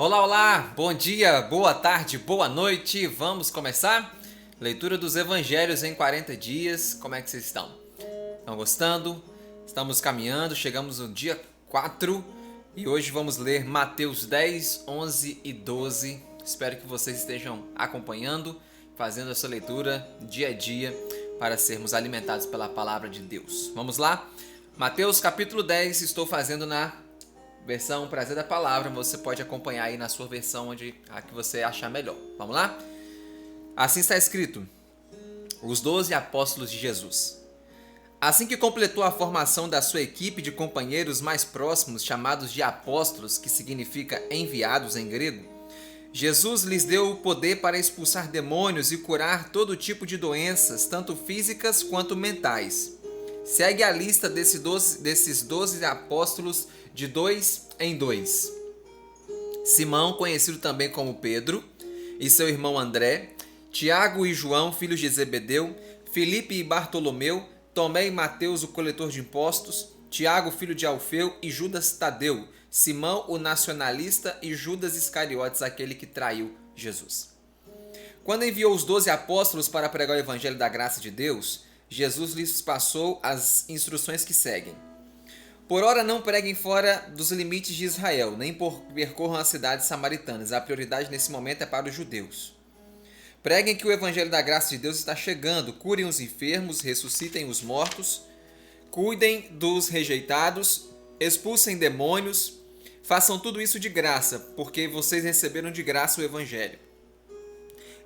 Olá, olá, bom dia, boa tarde, boa noite. Vamos começar? Leitura dos Evangelhos em 40 dias. Como é que vocês estão? Estão gostando? Estamos caminhando, chegamos no dia 4 e hoje vamos ler Mateus 10, 11 e 12. Espero que vocês estejam acompanhando, fazendo essa leitura dia a dia para sermos alimentados pela palavra de Deus. Vamos lá? Mateus capítulo 10, estou fazendo na versão Prazer da Palavra, você pode acompanhar aí na sua versão onde a que você achar melhor. Vamos lá? Assim está escrito: os 12 apóstolos de Jesus. Assim que completou a formação da sua equipe de companheiros mais próximos, chamados de apóstolos, que significa enviados em grego, Jesus lhes deu o poder para expulsar demônios e curar todo tipo de doenças, tanto físicas quanto mentais. Segue a lista desses 12 apóstolos de 2 em 2. Simão, conhecido também como Pedro, e seu irmão André, Tiago e João, filhos de Zebedeu, Filipe e Bartolomeu, Tomé e Mateus, o coletor de impostos, Tiago, filho de Alfeu, e Judas Tadeu, Simão, o nacionalista, e Judas Iscariotes, aquele que traiu Jesus. Quando enviou os 12 apóstolos para pregar o evangelho da graça de Deus, Jesus lhes passou as instruções que seguem. Por ora não preguem fora dos limites de Israel, nem percorram as cidades samaritanas. A prioridade nesse momento é para os judeus. Preguem que o evangelho da graça de Deus está chegando, curem os enfermos, ressuscitem os mortos, cuidem dos rejeitados, expulsem demônios, façam tudo isso de graça, porque vocês receberam de graça o evangelho.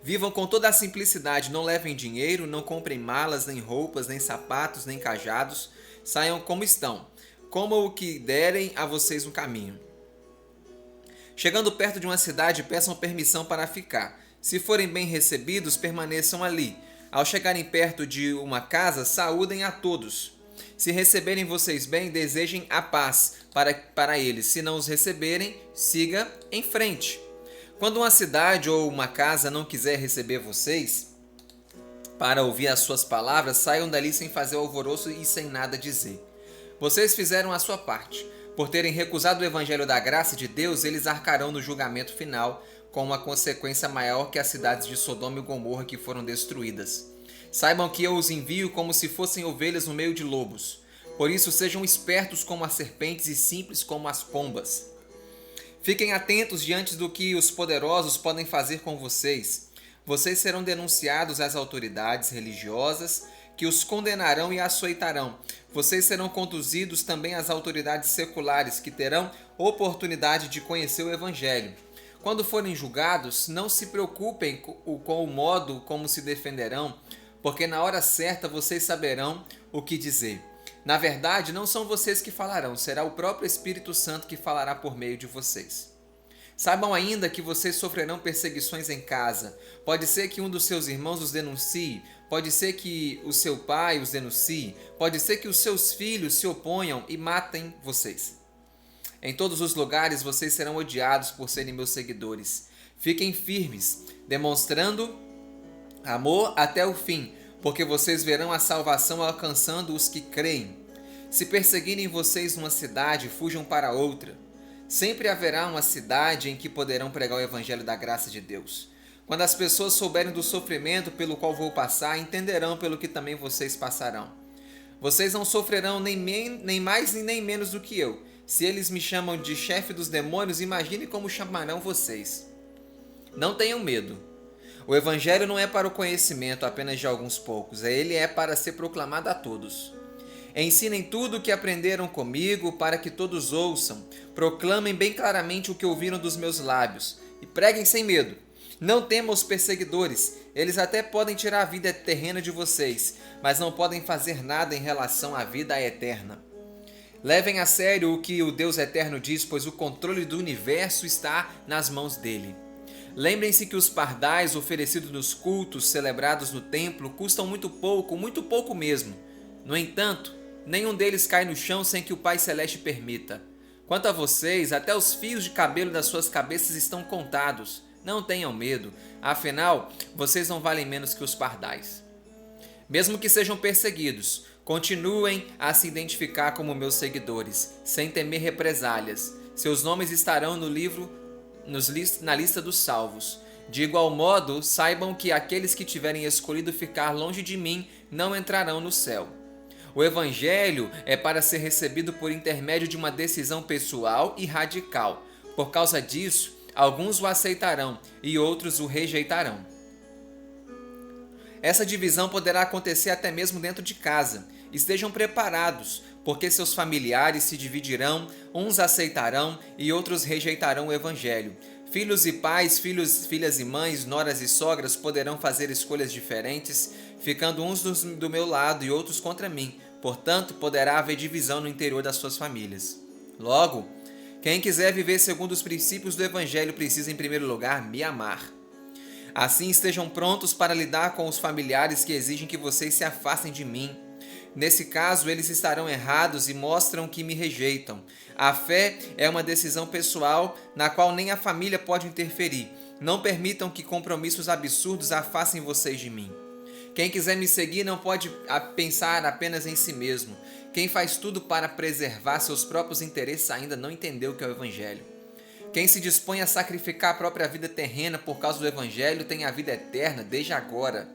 Vivam com toda a simplicidade, não levem dinheiro, não comprem malas, nem roupas, nem sapatos, nem cajados, saiam como estão. Comam o que derem a vocês no caminho. Chegando perto de uma cidade, peçam permissão para ficar. Se forem bem recebidos, permaneçam ali. Ao chegarem perto de uma casa, saúdem a todos. Se receberem vocês bem, desejem a paz para eles. Se não os receberem, siga em frente. Quando uma cidade ou uma casa não quiser receber vocês, para ouvir as suas palavras, saiam dali sem fazer alvoroço e sem nada dizer. Vocês fizeram a sua parte. Por terem recusado o evangelho da graça de Deus, eles arcarão no julgamento final com uma consequência maior que as cidades de Sodoma e Gomorra que foram destruídas. Saibam que eu os envio como se fossem ovelhas no meio de lobos. Por isso sejam espertos como as serpentes e simples como as pombas. Fiquem atentos diante do que os poderosos podem fazer com vocês. Vocês serão denunciados às autoridades religiosas, que os condenarão e açoitarão. Vocês serão conduzidos também às autoridades seculares, que terão oportunidade de conhecer o Evangelho. Quando forem julgados, não se preocupem com o modo como se defenderão, porque na hora certa vocês saberão o que dizer. Na verdade, não são vocês que falarão, será o próprio Espírito Santo que falará por meio de vocês. Saibam ainda que vocês sofrerão perseguições em casa. Pode ser que um dos seus irmãos os denuncie, pode ser que o seu pai os denuncie, pode ser que os seus filhos se oponham e matem vocês. Em todos os lugares vocês serão odiados por serem meus seguidores. Fiquem firmes, demonstrando amor até o fim, porque vocês verão a salvação alcançando os que creem. Se perseguirem vocês numa cidade, fujam para outra. Sempre haverá uma cidade em que poderão pregar o evangelho da graça de Deus. Quando as pessoas souberem do sofrimento pelo qual vou passar, entenderão pelo que também vocês passarão. Vocês não sofrerão nem mais nem menos do que eu. Se eles me chamam de chefe dos demônios, imagine como chamarão vocês. Não tenham medo. O evangelho não é para o conhecimento apenas de alguns poucos, ele é para ser proclamado a todos. Ensinem tudo o que aprenderam comigo para que todos ouçam. Proclamem bem claramente o que ouviram dos meus lábios e preguem sem medo. Não temam os perseguidores, eles até podem tirar a vida terrena de vocês, mas não podem fazer nada em relação à vida eterna. Levem a sério o que o Deus eterno diz, pois o controle do universo está nas mãos dele. Lembrem-se que os pardais oferecidos nos cultos celebrados no templo custam muito pouco mesmo. No entanto, nenhum deles cai no chão sem que o Pai Celeste permita. Quanto a vocês, até os fios de cabelo das suas cabeças estão contados. Não tenham medo, afinal, vocês não valem menos que os pardais. Mesmo que sejam perseguidos, continuem a se identificar como meus seguidores, sem temer represálias. Seus nomes estarão no livro na lista dos salvos. De igual modo, saibam que aqueles que tiverem escolhido ficar longe de mim não entrarão no céu. O Evangelho é para ser recebido por intermédio de uma decisão pessoal e radical. Por causa disso, alguns o aceitarão e outros o rejeitarão. Essa divisão poderá acontecer até mesmo dentro de casa. Estejam preparados, porque seus familiares se dividirão, uns aceitarão e outros rejeitarão o Evangelho. Filhos e pais, filhas e mães, noras e sogras poderão fazer escolhas diferentes, ficando uns do meu lado e outros contra mim. Portanto, poderá haver divisão no interior das suas famílias. Logo, quem quiser viver segundo os princípios do Evangelho precisa, em primeiro lugar, me amar. Assim, estejam prontos para lidar com os familiares que exigem que vocês se afastem de mim. Nesse caso, eles estarão errados e mostram que me rejeitam. A fé é uma decisão pessoal na qual nem a família pode interferir. Não permitam que compromissos absurdos afastem vocês de mim. Quem quiser me seguir não pode pensar apenas em si mesmo. Quem faz tudo para preservar seus próprios interesses ainda não entendeu o que é o Evangelho. Quem se dispõe a sacrificar a própria vida terrena por causa do Evangelho tem a vida eterna desde agora.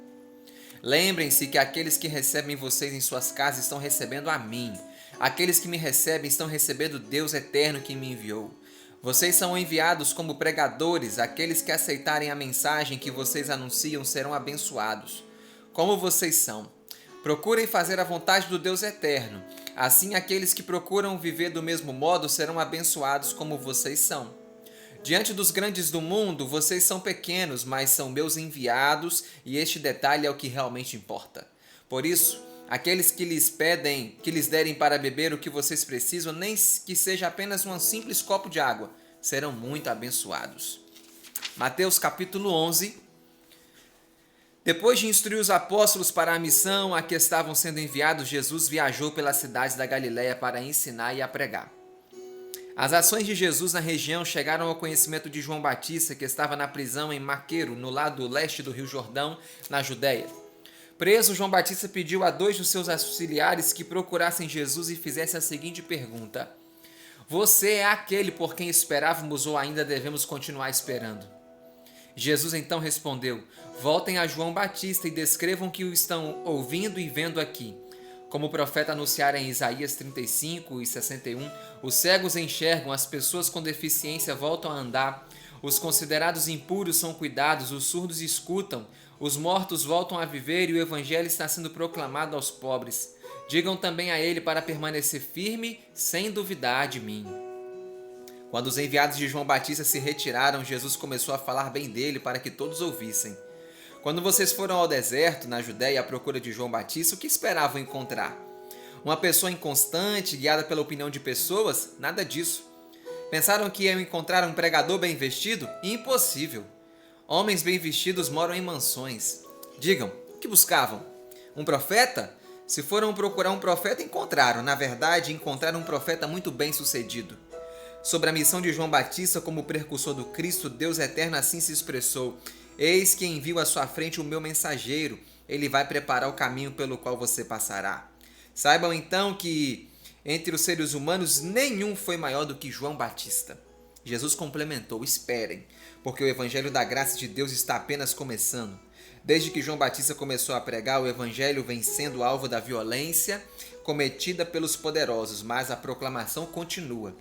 Lembrem-se que aqueles que recebem vocês em suas casas estão recebendo a mim. Aqueles que me recebem estão recebendo Deus eterno que me enviou. Vocês são enviados como pregadores. Aqueles que aceitarem a mensagem que vocês anunciam serão abençoados. Como vocês são? Procurem fazer a vontade do Deus eterno. Assim, aqueles que procuram viver do mesmo modo serão abençoados como vocês são. Diante dos grandes do mundo, vocês são pequenos, mas são meus enviados, e este detalhe é o que realmente importa. Por isso, aqueles que lhes derem para beber o que vocês precisam, nem que seja apenas um simples copo de água, serão muito abençoados. Mateus capítulo 11. Depois de instruir os apóstolos para a missão a que estavam sendo enviados, Jesus viajou pelas cidades da Galiléia para ensinar e a pregar. As ações de Jesus na região chegaram ao conhecimento de João Batista, que estava na prisão em Maqueiro, no lado leste do Rio Jordão, na Judéia. Preso, João Batista pediu a 2 dos seus auxiliares que procurassem Jesus e fizessem a seguinte pergunta: Você é aquele por quem esperávamos ou ainda devemos continuar esperando? Jesus então respondeu: Voltem a João Batista e descrevam o que o estão ouvindo e vendo aqui. Como o profeta anunciara em Isaías 35 e 61, os cegos enxergam, as pessoas com deficiência voltam a andar, os considerados impuros são cuidados, os surdos escutam, os mortos voltam a viver e o evangelho está sendo proclamado aos pobres. Digam também a ele para permanecer firme, sem duvidar de mim. Quando os enviados de João Batista se retiraram, Jesus começou a falar bem dele para que todos ouvissem. Quando vocês foram ao deserto, na Judéia, à procura de João Batista, o que esperavam encontrar? Uma pessoa inconstante, guiada pela opinião de pessoas? Nada disso. Pensaram que iam encontrar um pregador bem vestido? Impossível. Homens bem vestidos moram em mansões. Digam, o que buscavam? Um profeta? Se foram procurar um profeta, encontraram. Na verdade, encontraram um profeta muito bem sucedido. Sobre a missão de João Batista como precursor do Cristo, Deus eterno assim se expressou: Eis que envio à sua frente o meu mensageiro, ele vai preparar o caminho pelo qual você passará. Saibam então que entre os seres humanos nenhum foi maior do que João Batista. Jesus complementou: esperem, porque o evangelho da graça de Deus está apenas começando. Desde que João Batista começou a pregar, o evangelho vem sendo alvo da violência cometida pelos poderosos, mas a proclamação continua.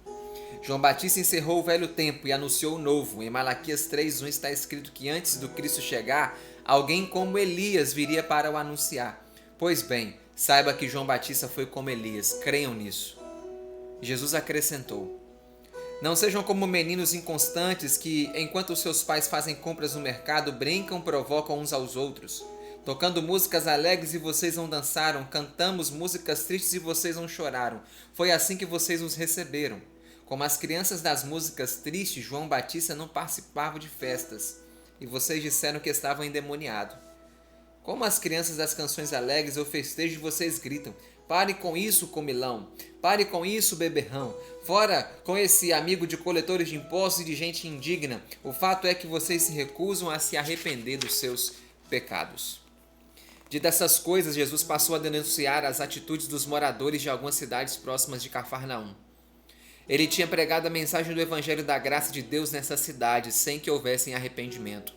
João Batista encerrou o velho tempo e anunciou o novo. Em Malaquias 3:1 está escrito que antes do Cristo chegar, alguém como Elias viria para o anunciar. Pois bem, saiba que João Batista foi como Elias. Creiam nisso. Jesus acrescentou: Não sejam como meninos inconstantes que, enquanto seus pais fazem compras no mercado, brincam, provocam uns aos outros. Tocando músicas alegres e vocês não dançaram, cantamos músicas tristes e vocês não choraram. Foi assim que vocês nos receberam. Como as crianças das músicas tristes, João Batista não participava de festas, e vocês disseram que estavam endemoniados. Como as crianças das canções alegres ou festejos, vocês gritam: Pare com isso, comilão! Pare com isso, beberrão! Fora com esse amigo de coletores de impostos e de gente indigna! O fato é que vocês se recusam a se arrepender dos seus pecados. Dito essas coisas, Jesus passou a denunciar as atitudes dos moradores de algumas cidades próximas de Cafarnaum. Ele tinha pregado a mensagem do Evangelho da graça de Deus nessa cidade, sem que houvessem arrependimento.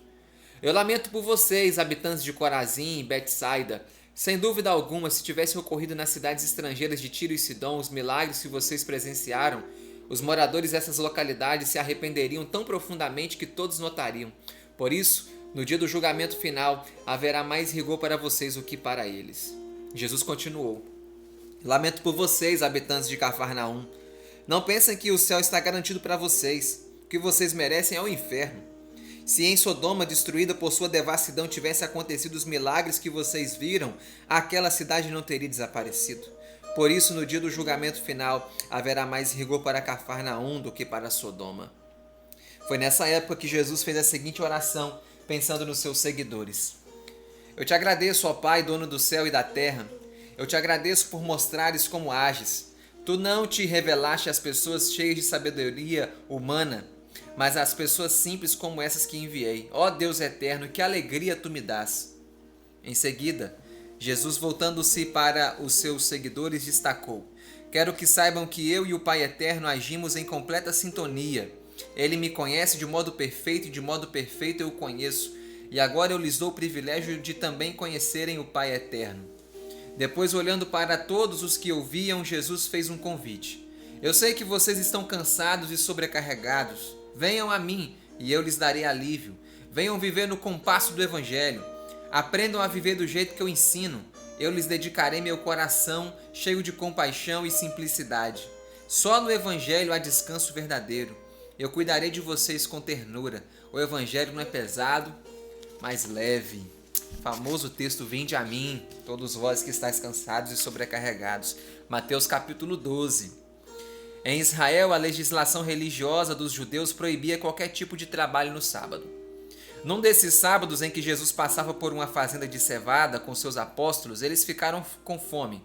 Eu lamento por vocês, habitantes de Corazim e Betsaida. Sem dúvida alguma, se tivessem ocorrido nas cidades estrangeiras de Tiro e Sidom os milagres que vocês presenciaram, os moradores dessas localidades se arrependeriam tão profundamente que todos notariam. Por isso, no dia do julgamento final, haverá mais rigor para vocês do que para eles. Jesus continuou: lamento por vocês, habitantes de Cafarnaum. Não pensem que o céu está garantido para vocês. O que vocês merecem é o inferno. Se em Sodoma, destruída por sua devassidão, tivesse acontecido os milagres que vocês viram, aquela cidade não teria desaparecido. Por isso, no dia do julgamento final, haverá mais rigor para Cafarnaum do que para Sodoma. Foi nessa época que Jesus fez a seguinte oração, pensando nos seus seguidores: eu te agradeço, ó Pai, dono do céu e da terra. Eu te agradeço por mostrares como ages. Tu não te revelaste às pessoas cheias de sabedoria humana, mas às pessoas simples como essas que enviei. Ó Deus eterno, que alegria tu me dás. Em seguida, Jesus, voltando-se para os seus seguidores, destacou: quero que saibam que eu e o Pai eterno agimos em completa sintonia. Ele me conhece de modo perfeito e de modo perfeito eu o conheço. E agora eu lhes dou o privilégio de também conhecerem o Pai eterno. Depois, olhando para todos os que ouviam, Jesus fez um convite: eu sei que vocês estão cansados e sobrecarregados. Venham a mim e eu lhes darei alívio. Venham viver no compasso do Evangelho. Aprendam a viver do jeito que eu ensino. Eu lhes dedicarei meu coração cheio de compaixão e simplicidade. Só no Evangelho há descanso verdadeiro. Eu cuidarei de vocês com ternura. O Evangelho não é pesado, mas leve. Famoso texto: vinde a mim, todos vós que estáis cansados e sobrecarregados. Mateus capítulo 12. Em Israel, a legislação religiosa dos judeus proibia qualquer tipo de trabalho no sábado. Num desses sábados em que Jesus passava por uma fazenda de cevada com seus apóstolos, eles ficaram com fome.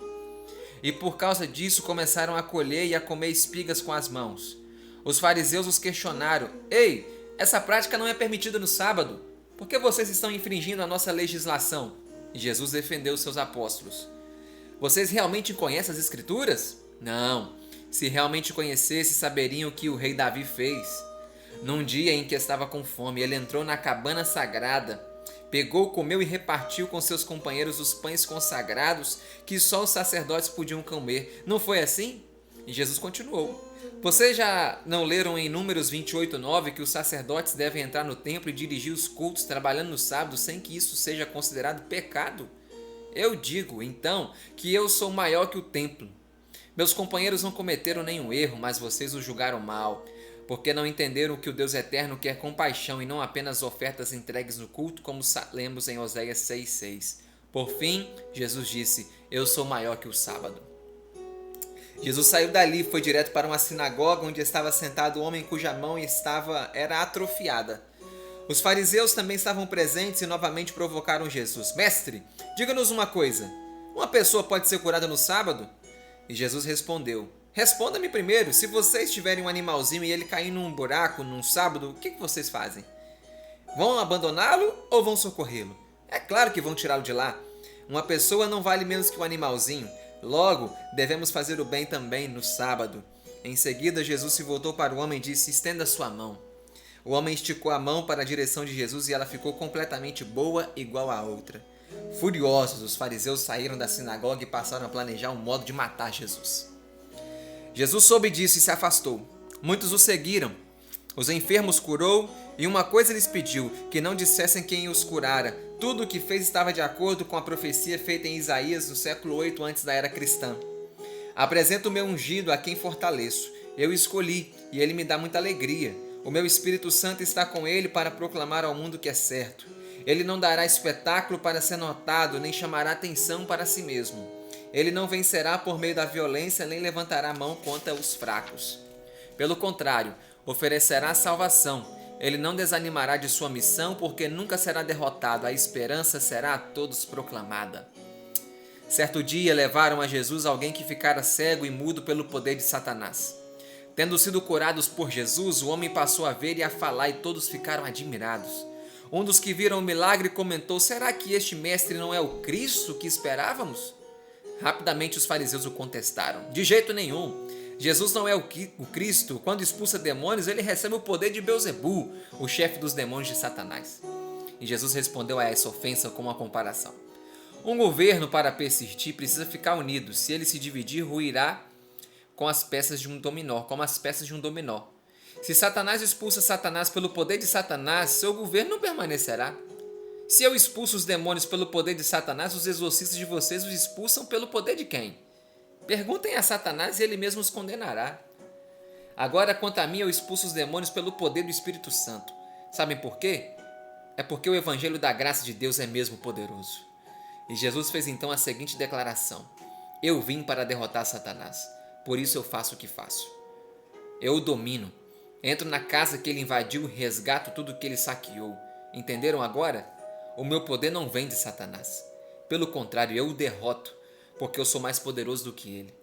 E por causa disso começaram a colher e a comer espigas com as mãos. Os fariseus os questionaram: ei, essa prática não é permitida no sábado. Por que vocês estão infringindo a nossa legislação? E Jesus defendeu seus apóstolos: vocês realmente conhecem as Escrituras? Não. Se realmente conhecesse, saberiam o que o rei Davi fez. Num dia em que estava com fome, ele entrou na cabana sagrada, pegou, comeu e repartiu com seus companheiros os pães consagrados que só os sacerdotes podiam comer. Não foi assim? E Jesus continuou: vocês já não leram em Números 28:9 que os sacerdotes devem entrar no templo e dirigir os cultos trabalhando no sábado sem que isso seja considerado pecado? Eu digo, então, que eu sou maior que o templo. Meus companheiros não cometeram nenhum erro, mas vocês o julgaram mal, porque não entenderam que o Deus eterno quer compaixão e não apenas ofertas entregues no culto, como lemos em Oséias 6:6. Por fim, Jesus disse: eu sou maior que o sábado. Jesus saiu dali e foi direto para uma sinagoga onde estava sentado um homem cuja mão era atrofiada. Os fariseus também estavam presentes e novamente provocaram Jesus: mestre, diga-nos uma coisa, uma pessoa pode ser curada no sábado? E Jesus respondeu: responda-me primeiro, se vocês tiverem um animalzinho e ele cair num buraco num sábado, o que vocês fazem? Vão abandoná-lo ou vão socorrê-lo? É claro que vão tirá-lo de lá. Uma pessoa não vale menos que um animalzinho. Logo, devemos fazer o bem também no sábado. Em seguida, Jesus se voltou para o homem e disse: estenda sua mão. O homem esticou a mão para a direção de Jesus e ela ficou completamente boa, igual à outra. Furiosos, os fariseus saíram da sinagoga e passaram a planejar um modo de matar Jesus. Jesus soube disso e se afastou. Muitos o seguiram. Os enfermos curou e uma coisa lhes pediu: que não dissessem quem os curara. Tudo o que fez estava de acordo com a profecia feita em Isaías no século 8 antes da era cristã. Apresento o meu ungido a quem fortaleço. Eu o escolhi e ele me dá muita alegria. O meu Espírito Santo está com ele para proclamar ao mundo que é certo. Ele não dará espetáculo para ser notado, nem chamará atenção para si mesmo. Ele não vencerá por meio da violência, nem levantará a mão contra os fracos. Pelo contrário, oferecerá salvação. Ele não desanimará de sua missão, porque nunca será derrotado. A esperança será a todos proclamada. Certo dia levaram a Jesus alguém que ficara cego e mudo pelo poder de Satanás. Tendo sido curados por Jesus, o homem passou a ver e a falar, e todos ficaram admirados. Um dos que viram o milagre comentou: será que este mestre não é o Cristo que esperávamos? Rapidamente os fariseus o contestaram: de jeito nenhum. Jesus não é o Cristo. Quando expulsa demônios, ele recebe o poder de Beelzebul, o chefe dos demônios de Satanás. E Jesus respondeu a essa ofensa com uma comparação. Um governo, para persistir, precisa ficar unido. Se ele se dividir, ruirá como as peças de um dominó. Se Satanás expulsa Satanás pelo poder de Satanás, seu governo não permanecerá. Se eu expulso os demônios pelo poder de Satanás, os exorcistas de vocês os expulsam pelo poder de quem? Perguntem a Satanás e ele mesmo os condenará. Agora, quanto a mim, eu expulso os demônios pelo poder do Espírito Santo. Sabem por quê? É porque o evangelho da graça de Deus é mesmo poderoso. E Jesus fez então a seguinte declaração: eu vim para derrotar Satanás, por isso eu faço o que faço. Eu o domino, entro na casa que ele invadiu e resgato tudo que ele saqueou. Entenderam agora? O meu poder não vem de Satanás. Pelo contrário, eu o derroto, porque eu sou mais poderoso do que ele.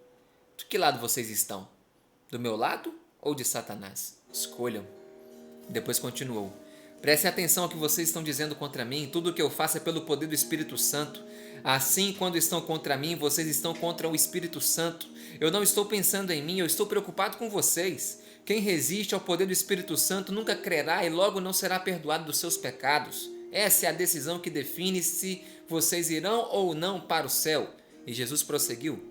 De que lado vocês estão? Do meu lado ou de Satanás? Escolham. Depois continuou: prestem atenção ao que vocês estão dizendo contra mim. Tudo o que eu faço é pelo poder do Espírito Santo. Assim, quando estão contra mim, vocês estão contra o Espírito Santo. Eu não estou pensando em mim, eu estou preocupado com vocês. Quem resiste ao poder do Espírito Santo nunca crerá e logo não será perdoado dos seus pecados. Essa é a decisão que define se vocês irão ou não para o céu. E Jesus prosseguiu: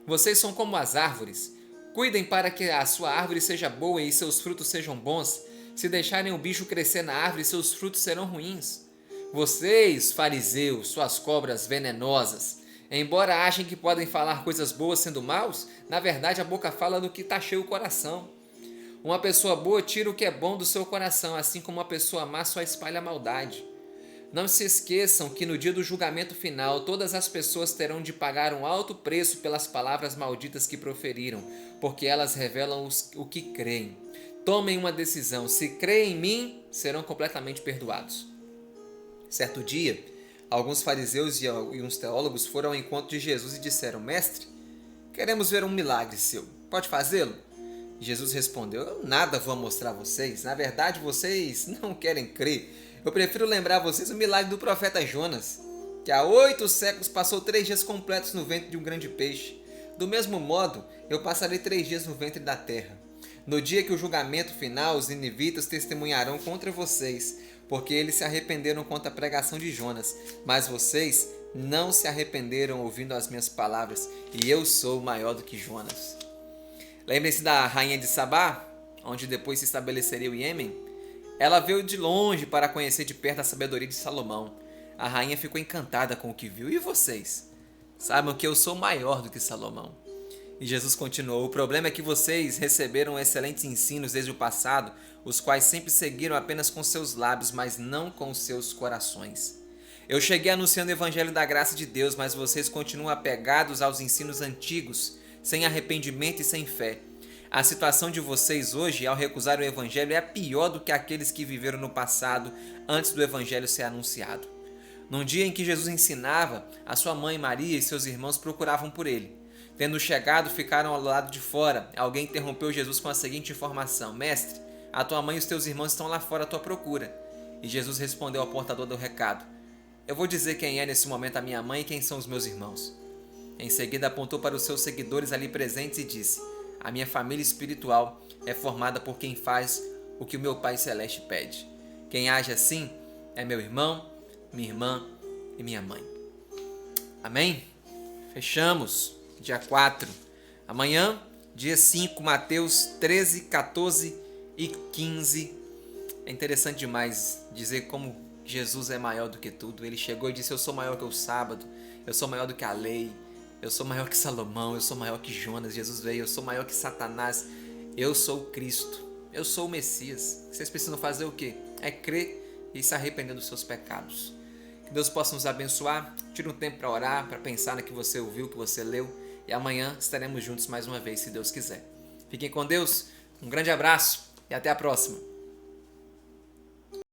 vocês são como as árvores. Cuidem para que a sua árvore seja boa e seus frutos sejam bons. Se deixarem o bicho crescer na árvore, seus frutos serão ruins. Vocês, fariseus, suas cobras venenosas, embora achem que podem falar coisas boas sendo maus, na verdade a boca fala do que está cheio o coração. Uma pessoa boa tira o que é bom do seu coração, assim como uma pessoa má só espalha a maldade. Não se esqueçam que no dia do julgamento final, todas as pessoas terão de pagar um alto preço pelas palavras malditas que proferiram, porque elas revelam o que creem. Tomem uma decisão. Se creem em mim, serão completamente perdoados. Certo dia, alguns fariseus e uns teólogos foram ao encontro de Jesus e disseram: mestre, queremos ver um milagre seu. Pode fazê-lo? Jesus respondeu: eu nada vou mostrar a vocês. Na verdade, vocês não querem crer. Eu prefiro lembrar a vocês o milagre do profeta Jonas, que há 8 séculos passou 3 dias completos no ventre de um grande peixe. Do mesmo modo, eu passarei 3 dias no ventre da terra. No dia que o julgamento final, os ninivitas testemunharão contra vocês, porque eles se arrependeram contra a pregação de Jonas, mas vocês não se arrependeram ouvindo as minhas palavras, e eu sou maior do que Jonas. Lembrem-se da rainha de Sabá, onde depois se estabeleceria o Iêmen. Ela veio de longe para conhecer de perto a sabedoria de Salomão. A rainha ficou encantada com o que viu. E vocês? Saibam que eu sou maior do que Salomão. E Jesus continuou: o problema é que vocês receberam excelentes ensinos desde o passado, os quais sempre seguiram apenas com seus lábios, mas não com seus corações. Eu cheguei anunciando o evangelho da graça de Deus, mas vocês continuam apegados aos ensinos antigos, sem arrependimento e sem fé. A situação de vocês hoje, ao recusar o evangelho, é pior do que aqueles que viveram no passado, antes do evangelho ser anunciado. Num dia em que Jesus ensinava, a sua mãe Maria e seus irmãos procuravam por ele. Tendo chegado, ficaram ao lado de fora. Alguém interrompeu Jesus com a seguinte informação: mestre, a tua mãe e os teus irmãos estão lá fora à tua procura. E Jesus respondeu ao portador do recado: eu vou dizer quem é nesse momento a minha mãe e quem são os meus irmãos. Em seguida apontou para os seus seguidores ali presentes e disse: a minha família espiritual é formada por quem faz o que o meu Pai Celeste pede. Quem age assim é meu irmão, minha irmã e minha mãe. Amém? Fechamos. Dia 4. Amanhã, dia 5, Mateus 13, 14 e 15. É interessante demais dizer como Jesus é maior do que tudo. Ele chegou e disse: eu sou maior que o sábado, eu sou maior do que a lei, eu sou maior que Salomão, eu sou maior que Jonas. Jesus veio: eu sou maior que Satanás, eu sou o Cristo, eu sou o Messias. Vocês precisam fazer o quê? É crer e se arrepender dos seus pecados. Que Deus possa nos abençoar. Tire um tempo para orar, para pensar no que você ouviu, que você leu. E amanhã estaremos juntos mais uma vez, se Deus quiser. Fiquem com Deus, um grande abraço e até a próxima.